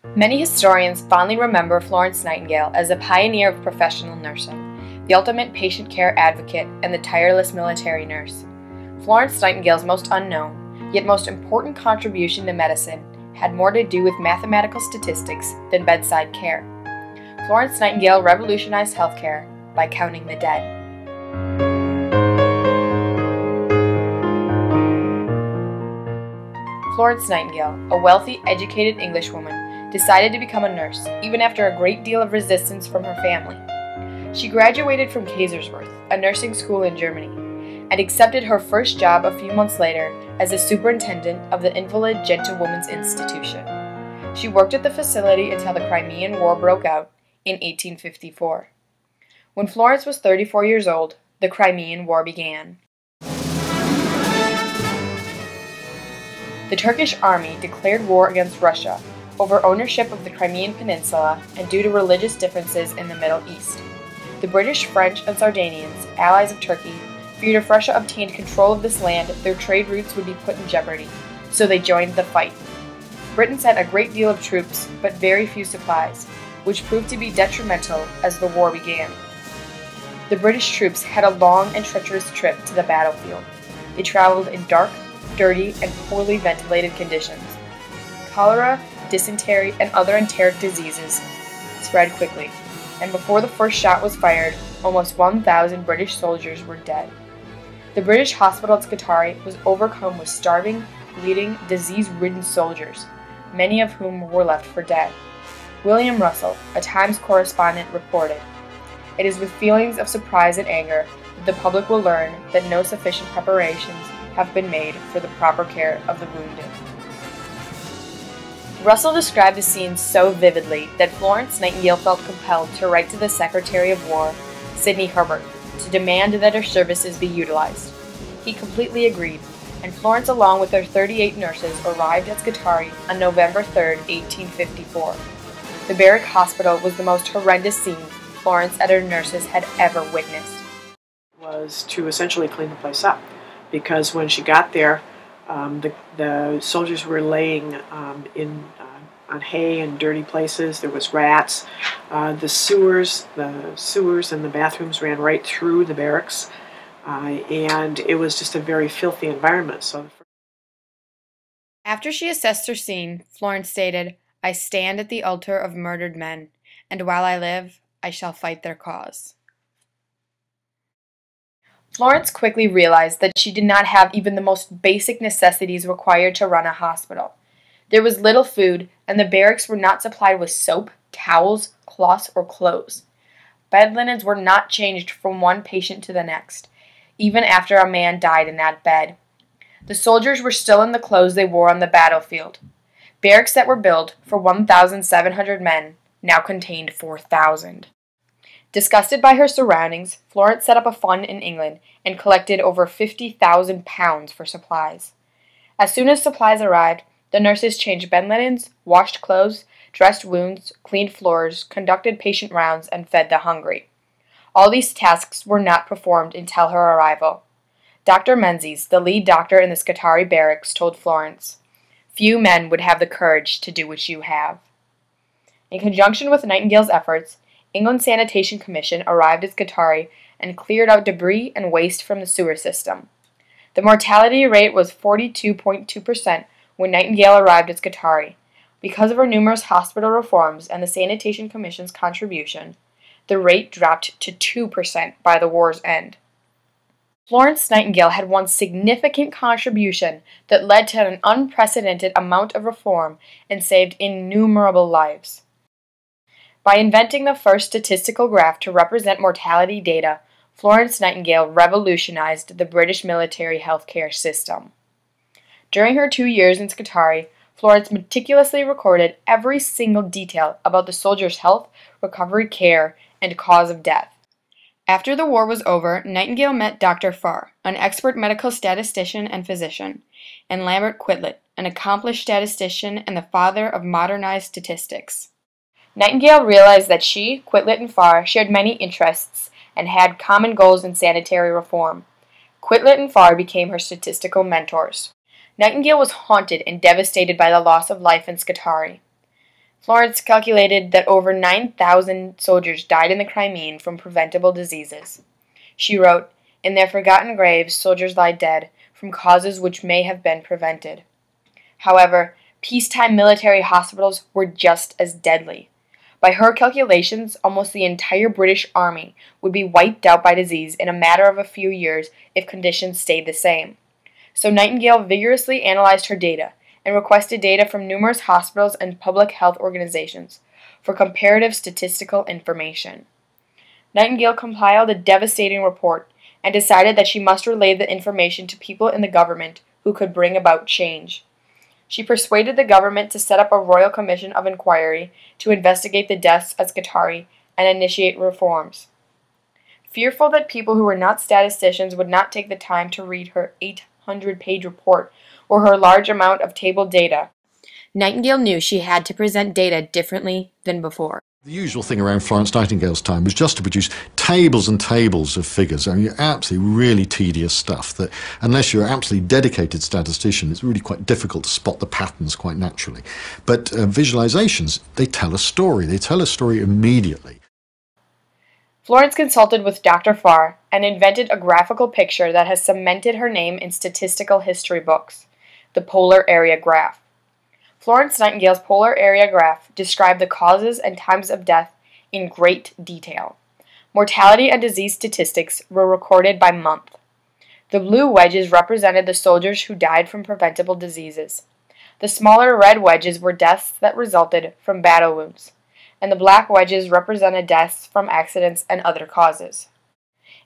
Many historians fondly remember Florence Nightingale as a pioneer of professional nursing, the ultimate patient care advocate, and the tireless military nurse. Florence Nightingale's most unknown, yet most important contribution to medicine had more to do with mathematical statistics than bedside care. Florence Nightingale revolutionized healthcare by counting the dead. Florence Nightingale, a wealthy, educated Englishwoman, decided to become a nurse, even after a great deal of resistance from her family. She graduated from Kaiserswerth, a nursing school in Germany, and accepted her first job a few months later as the superintendent of the Invalid Gentlewomen's Institution. She worked at the facility until the Crimean War broke out in 1854. When Florence was 34 years old, the Crimean War began. The Turkish army declared war against Russia over ownership of the Crimean Peninsula and due to religious differences in the Middle East. The British, French, and Sardinians, allies of Turkey, feared if Russia obtained control of this land, their trade routes would be put in jeopardy, so they joined the fight. Britain sent a great deal of troops, but very few supplies, which proved to be detrimental as the war began. The British troops had a long and treacherous trip to the battlefield. They traveled in dark, dirty, and poorly ventilated conditions. Cholera, dysentery, and other enteric diseases spread quickly, and before the first shot was fired, almost 1,000 British soldiers were dead. The British hospital at Scutari was overcome with starving, bleeding, disease-ridden soldiers, many of whom were left for dead. William Russell, a Times correspondent, reported, "It is with feelings of surprise and anger that the public will learn that no sufficient preparations have been made for the proper care of the wounded." Russell described the scene so vividly that Florence Nightingale felt compelled to write to the Secretary of War, Sidney Herbert, to demand that her services be utilized. He completely agreed, and Florence, along with her 38 nurses, arrived at Scutari on November 3, 1854. The Barrick Hospital was the most horrendous scene Florence and her nurses had ever witnessed. Was to essentially clean the place up, because when she got there, the soldiers were laying on hay in dirty places. There was rats. The sewers and the bathrooms ran right through the barracks, and it was just a very filthy environment. After she assessed her scene, Florence stated, "I stand at the altar of murdered men, and while I live, I shall fight their cause." Florence quickly realized that she did not have even the most basic necessities required to run a hospital. There was little food, and the barracks were not supplied with soap, towels, cloths, or clothes. Bed linens were not changed from one patient to the next, even after a man died in that bed. The soldiers were still in the clothes they wore on the battlefield. Barracks that were built for 1,700 men now contained 4,000. Disgusted by her surroundings, Florence set up a fund in England and collected over £50,000 for supplies. As soon as supplies arrived, the nurses changed bed linens, washed clothes, dressed wounds, cleaned floors, conducted patient rounds, and fed the hungry. All these tasks were not performed until her arrival. Dr. Menzies, the lead doctor in the Scutari barracks, told Florence, "Few men would have the courage to do what you have." In conjunction with Nightingale's efforts, England's Sanitation Commission arrived at Scutari and cleared out debris and waste from the sewer system. The mortality rate was 42.2% when Nightingale arrived at Scutari. Because of her numerous hospital reforms and the Sanitation Commission's contribution, the rate dropped to 2% by the war's end. Florence Nightingale had one significant contribution that led to an unprecedented amount of reform and saved innumerable lives. By inventing the first statistical graph to represent mortality data, Florence Nightingale revolutionized the British military healthcare system. During her 2 years in Scutari, Florence meticulously recorded every single detail about the soldiers' health, recovery care, and cause of death. After the war was over, Nightingale met Dr. Farr, an expert medical statistician and physician, and Lambert Quitlet, an accomplished statistician and the father of modernized statistics. Nightingale realized that she, Quitlet, and Farr shared many interests and had common goals in sanitary reform. Quitlet and Farr became her statistical mentors. Nightingale was haunted and devastated by the loss of life in Scutari. Florence calculated that over 9,000 soldiers died in the Crimean from preventable diseases. She wrote, "In their forgotten graves, soldiers lie dead from causes which may have been prevented." However, peacetime military hospitals were just as deadly. By her calculations, almost the entire British Army would be wiped out by disease in a matter of a few years if conditions stayed the same. So Nightingale vigorously analyzed her data and requested data from numerous hospitals and public health organizations for comparative statistical information. Nightingale compiled a devastating report and decided that she must relay the information to people in the government who could bring about change. She persuaded the government to set up a royal commission of inquiry to investigate the deaths at Scutari and initiate reforms. Fearful that people who were not statisticians would not take the time to read her 800-page report or her large amount of tabled data, Nightingale knew she had to present data differently than before. The usual thing around Florence Nightingale's time was just to produce tables and tables of figures. I mean, absolutely really tedious stuff that, unless you're an absolutely dedicated statistician, it's really quite difficult to spot the patterns quite naturally. But visualizations, they tell a story. They tell a story immediately. Florence consulted with Dr. Farr and invented a graphical picture that has cemented her name in statistical history books, the polar area graph. Florence Nightingale's polar area graph described the causes and times of death in great detail. Mortality and disease statistics were recorded by month. The blue wedges represented the soldiers who died from preventable diseases. The smaller red wedges were deaths that resulted from battle wounds, and the black wedges represented deaths from accidents and other causes.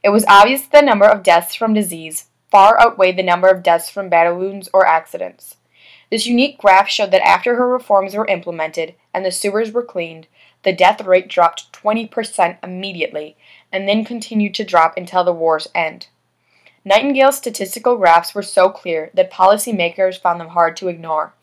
It was obvious that the number of deaths from disease far outweighed the number of deaths from battle wounds or accidents. This unique graph showed that after her reforms were implemented and the sewers were cleaned, the death rate dropped 20% immediately and then continued to drop until the war's end. Nightingale's statistical graphs were so clear that policymakers found them hard to ignore.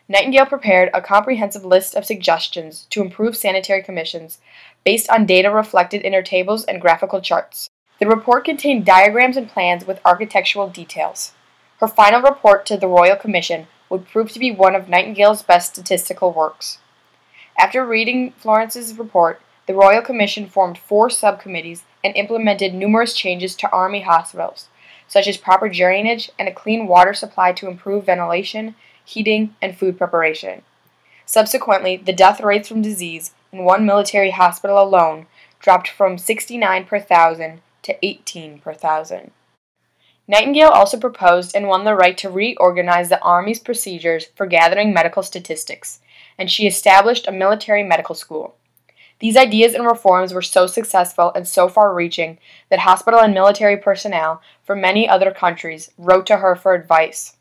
Nightingale prepared a comprehensive list of suggestions to improve sanitary commissions based on data reflected in her tables and graphical charts. The report contained diagrams and plans with architectural details. Her final report to the Royal Commission would prove to be one of Nightingale's best statistical works. After reading Florence's report, the Royal Commission formed 4 subcommittees and implemented numerous changes to Army hospitals, such as proper drainage and a clean water supply to improve ventilation, heating, and food preparation. Subsequently, the death rates from disease in one military hospital alone dropped from 69 per thousand to 18 per thousand. Nightingale also proposed and won the right to reorganize the Army's procedures for gathering medical statistics, and she established a military medical school. These ideas and reforms were so successful and so far-reaching that hospital and military personnel from many other countries wrote to her for advice.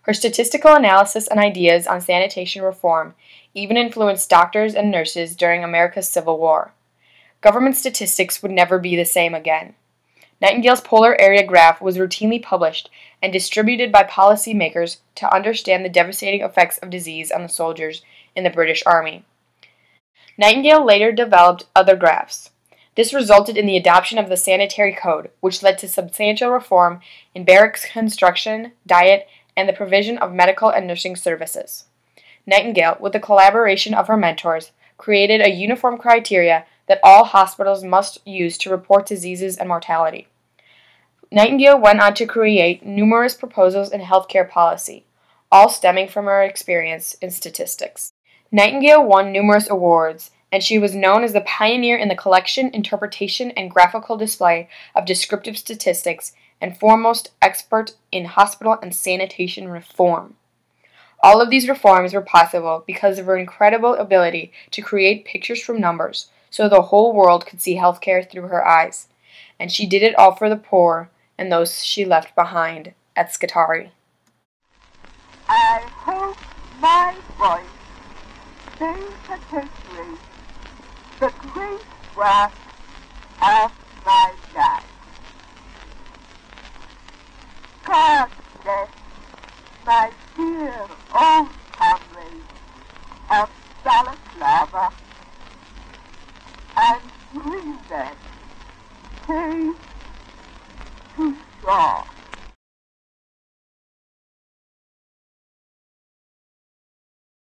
Her statistical analysis and ideas on sanitation reform even influenced doctors and nurses during America's Civil War. Government statistics would never be the same again. Nightingale's polar area graph was routinely published and distributed by policymakers to understand the devastating effects of disease on the soldiers in the British Army. Nightingale later developed other graphs. This resulted in the adoption of the Sanitary Code, which led to substantial reform in barracks construction, diet, and the provision of medical and nursing services. Nightingale, with the collaboration of her mentors, created a uniform criteria that all hospitals must use to report diseases and mortality. Nightingale went on to create numerous proposals in healthcare policy, all stemming from her experience in statistics. Nightingale won numerous awards, and she was known as the pioneer in the collection, interpretation, and graphical display of descriptive statistics and foremost expert in hospital and sanitation reform. All of these reforms were possible because of her incredible ability to create pictures from numbers so the whole world could see healthcare through her eyes, and she did it all for the poor and those she left behind at Scutari. I hope my voice sings perpetually the great wrath of my life. God bless my dear old